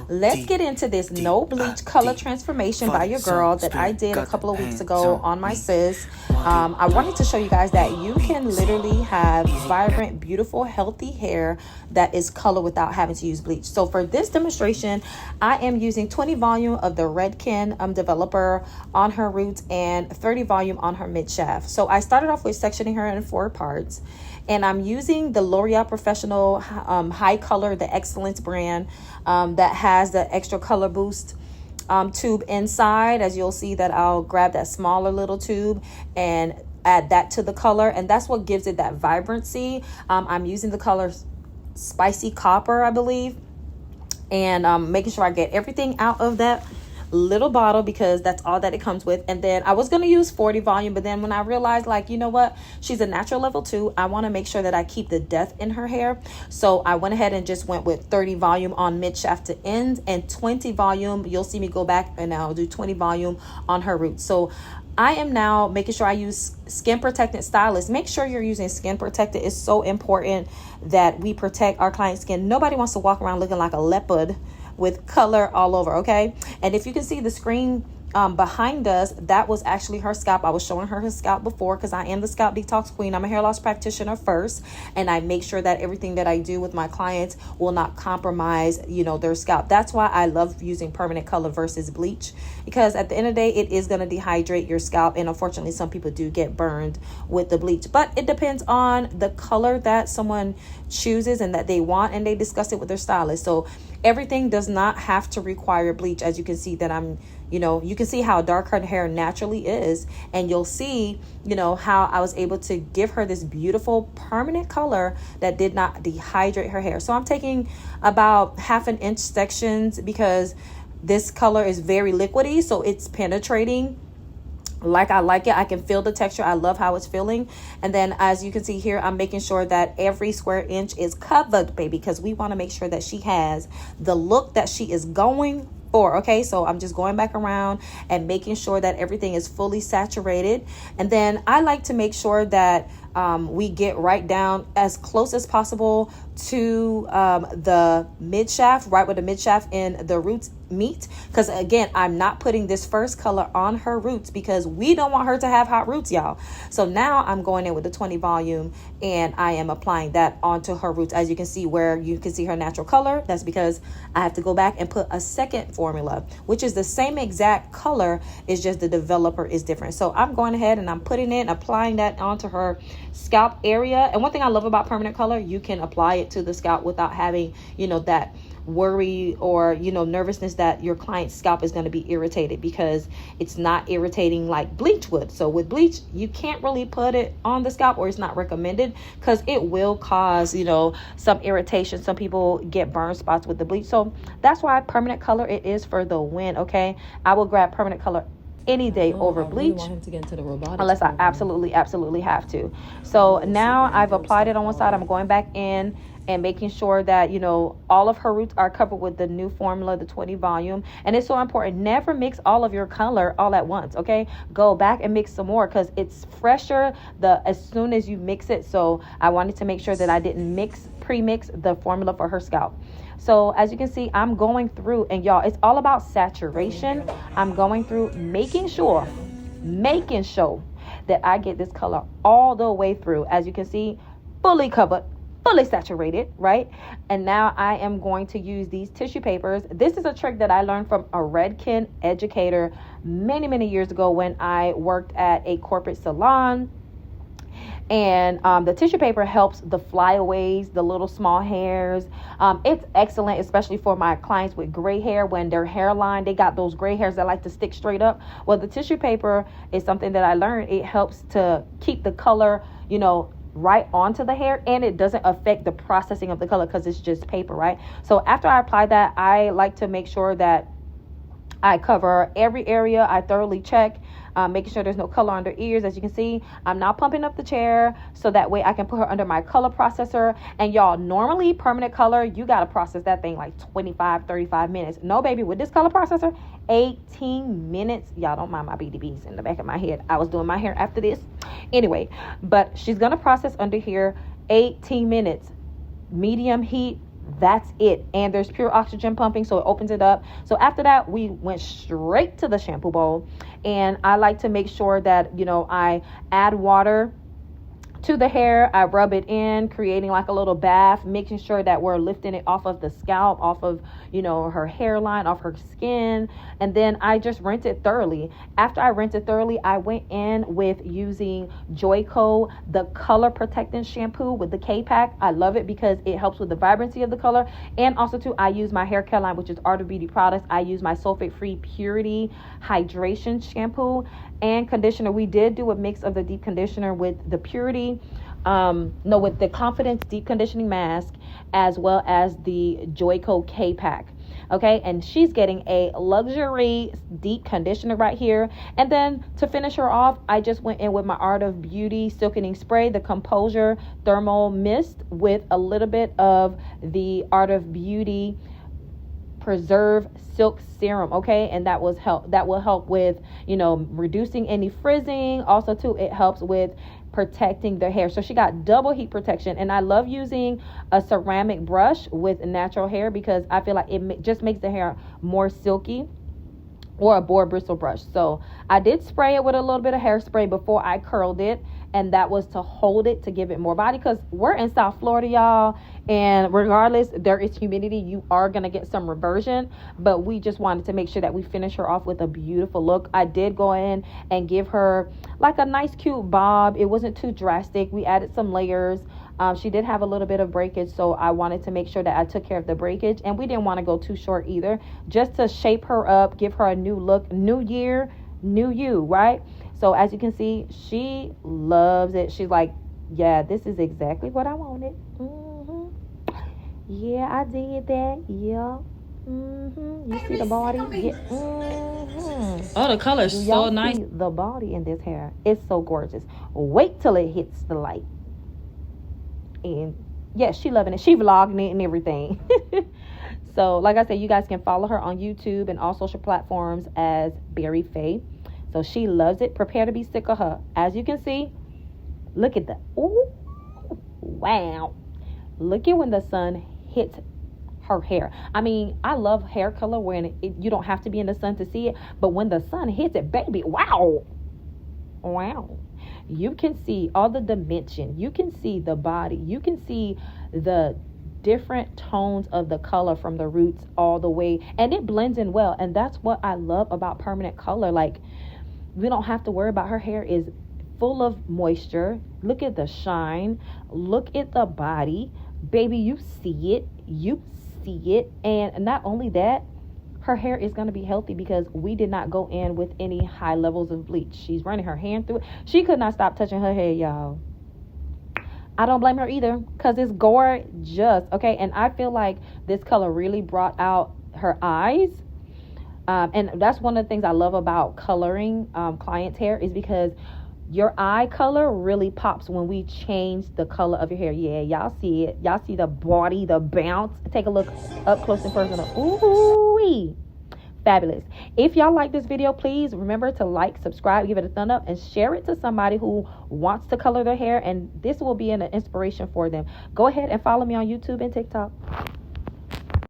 Let's get into this no bleach color transformation by your girl that I did a couple of weeks ago on my sis. I wanted to show you guys that you can literally have vibrant, beautiful, healthy hair that is color without having to use bleach. So for this demonstration, I am using 20 volume of the Redken developer on her roots and 30 volume on her mid shaft. So I started off with sectioning her in 4 parts. And I'm using the L'Oreal Professional High Color, the Excellence brand that has the extra color boost tube inside. As you'll see that I'll grab that smaller little tube and add that to the color. And that's what gives it that vibrancy. I'm using the color Spicy Copper, I believe. And making sure I get everything out of that little bottle because that's all that it comes with. And then I was going to use 40 volume, but then when I realized, like, you know what, she's a natural level 2, I want to make sure that I keep the depth in her hair. So I went ahead and just went with 30 volume on mid shaft to end and 20 volume. You'll see me go back and I'll do 20 volume on her roots. So I am now making sure I use skin protectant stylist. Make sure you're using skin protectant. It's so important that we protect our client's skin. Nobody wants to walk around looking like a leopard with color all over, okay? And if you can see the screen behind us, that was actually her scalp. I was showing her scalp before because I am the scalp detox queen. I'm a hair loss practitioner first, and I make sure that everything that I do with my clients will not compromise, you know, their scalp. That's why I love using permanent color versus bleach, because at the end of the day, it is going to dehydrate your scalp, and unfortunately, some people do get burned with the bleach. But it depends on the color that someone chooses and that they want, and they discuss it with their stylist. So everything does not have to require bleach. As you can see that I'm, you know, you can see how dark her hair naturally is, and you'll see, you know, how I was able to give her this beautiful permanent color that did not dehydrate her hair. So I'm taking about 1/2 inch sections because this color is very liquidy, so it's penetrating like I like it. I can feel the texture. I love how it's feeling. And then as you can see here, I'm making sure that every square inch is covered, baby, because we want to make sure that she has the look that she is going for. Okay, so I'm just going back around and making sure that everything is fully saturated. And then I like to make sure that we get right down as close as possible to the mid shaft, right where the mid shaft and the roots meet, because again, I'm not putting this first color on her roots because we don't want her to have hot roots, y'all. So now I'm going in with the 20 volume and I am applying that onto her roots. As you can see, where you can see her natural color, that's because I have to go back and put a second formula, which is the same exact color, it's just the developer is different. So I'm going ahead and I'm putting it, applying that onto her scalp area. And one thing I love about permanent color, you can apply it to the scalp without having, you know, that worry or, you know, nervousness that your client's scalp is going to be irritated, because it's not irritating like bleach would. So with bleach, you can't really put it on the scalp, or it's not recommended, because it will cause, you know, some irritation. Some people get burn spots with the bleach. So that's why permanent color, it is for the win. Okay, I will grab permanent color any day over bleach. I really want him to get into the robotics unless I absolutely have to. So now I've applied it on one side. I'm going back in and making sure that, you know, all of her roots are covered with the new formula, the 20 volume. And it's so important, never mix all of your color all at once. Okay, go back and mix some more because it's fresher as soon as you mix it. So I wanted to make sure that I didn't pre-mix the formula for her scalp. So as you can see, I'm going through, and y'all, it's all about saturation. I'm going through making sure that I get this color all the way through. As you can see, fully covered, fully saturated, right? And now I am going to use these tissue papers. This is a trick that I learned from a Redken educator many years ago when I worked at a corporate salon. And the tissue paper helps the flyaways, the little small hairs. It's excellent, especially for my clients with gray hair. When their hairline, they got those gray hairs that like to stick straight up. Well, the tissue paper is something that I learned. It helps to keep the color, you know, right onto the hair, and it doesn't affect the processing of the color because it's just paper, right? So after I apply that, I like to make sure that I cover every area. I thoroughly check, making sure there's no color under ears. As you can see, I'm now pumping up the chair so that way I can put her under my color processor. And y'all, normally permanent color, you got to process that thing like 25-35 minutes. No, baby, with this color processor, 18 minutes. Y'all, don't mind my BDBs in the back of my head. I was doing my hair after this. Anyway, but she's going to process under here 18 minutes. Medium heat, That's it. And there's pure oxygen pumping, so it opens it up. So after that, we went straight to the shampoo bowl. And I like to make sure that, you know, I add water to the hair. I rub it in, creating like a little bath, making sure that we're lifting it off of the scalp, off of, you know, her hairline, off her skin. And then I just rinse it thoroughly. After I rinse it thoroughly, I went in with using Joico, the color protecting shampoo with the K-Pack. I love it because it helps with the vibrancy of the color. And also too, I use my hair care line, which is Art of Beauty products. I use my sulfate-free Purity hydration shampoo and conditioner. We did do a mix of the deep conditioner with the Purity, with the Confidence deep conditioning mask, as well as the Joico K-Pack. Okay, and she's getting a luxury deep conditioner right here. And then to finish her off, I just went in with my Art of Beauty Silkening Spray, the Composure Thermal Mist, with a little bit of the Art of Beauty Preserve Silk Serum. Okay, and that will help with, you know, reducing any frizzing. Also too, it helps with protecting the hair. So she got double heat protection. And I love using a ceramic brush with natural hair because I feel like it just makes the hair more silky, or a boar bristle brush. So I did spray it with a little bit of hairspray before I curled it, and that was to hold it, to give it more body, because we're in South Florida, y'all, and regardless, there is humidity. You are going to get some reversion, but we just wanted to make sure that we finish her off with a beautiful look. I did go in and give her like a nice cute bob. It wasn't too drastic. We added some layers. She did have a little bit of breakage, so I wanted to make sure that I took care of the breakage, and we didn't want to go too short either, just to shape her up, give her a new look. New year, new you, right? So as you can see, she loves it. She's like, yeah, this is exactly what I wanted. Yeah, I did that. Yeah. You see the body? Yeah. Oh, the color is so nice. See the body in this hair? It's so gorgeous. Wait till it hits the light. And yeah, she loving it. She vlogging it and everything. So like I said, you guys can follow her on YouTube and all social platforms as Berry Faye. So she loves it. Prepare to be sick of her. As you can see, look at the, ooh, wow. Look at when the sun hits her hair. I mean, I love hair color when you don't have to be in the sun to see it, but when the sun hits it, baby, wow. Wow. You can see all the dimension. You can see the body. You can see the different tones of the color from the roots all the way, and it blends in well. And that's what I love about permanent color. Like, we don't have to worry about, her hair is full of moisture. Look at the shine. Look at the body. Baby, you see it. You see it. And not only that, her hair is going to be healthy because we did not go in with any high levels of bleach. She's running her hand through it. She could not stop touching her hair, y'all. I don't blame her either, because it's gorgeous. Okay, and I feel like this color really brought out her eyes. And that's one of the things I love about coloring clients' hair, is because your eye color really pops when we change the color of your hair. Yeah, y'all see it. Y'all see the body, the bounce. Take a look up close and personal. Ooh-wee. Fabulous. If y'all like this video, please remember to like, subscribe, give it a thumb up, and share it to somebody who wants to color their hair, and this will be an inspiration for them. Go ahead and follow me on YouTube and TikTok.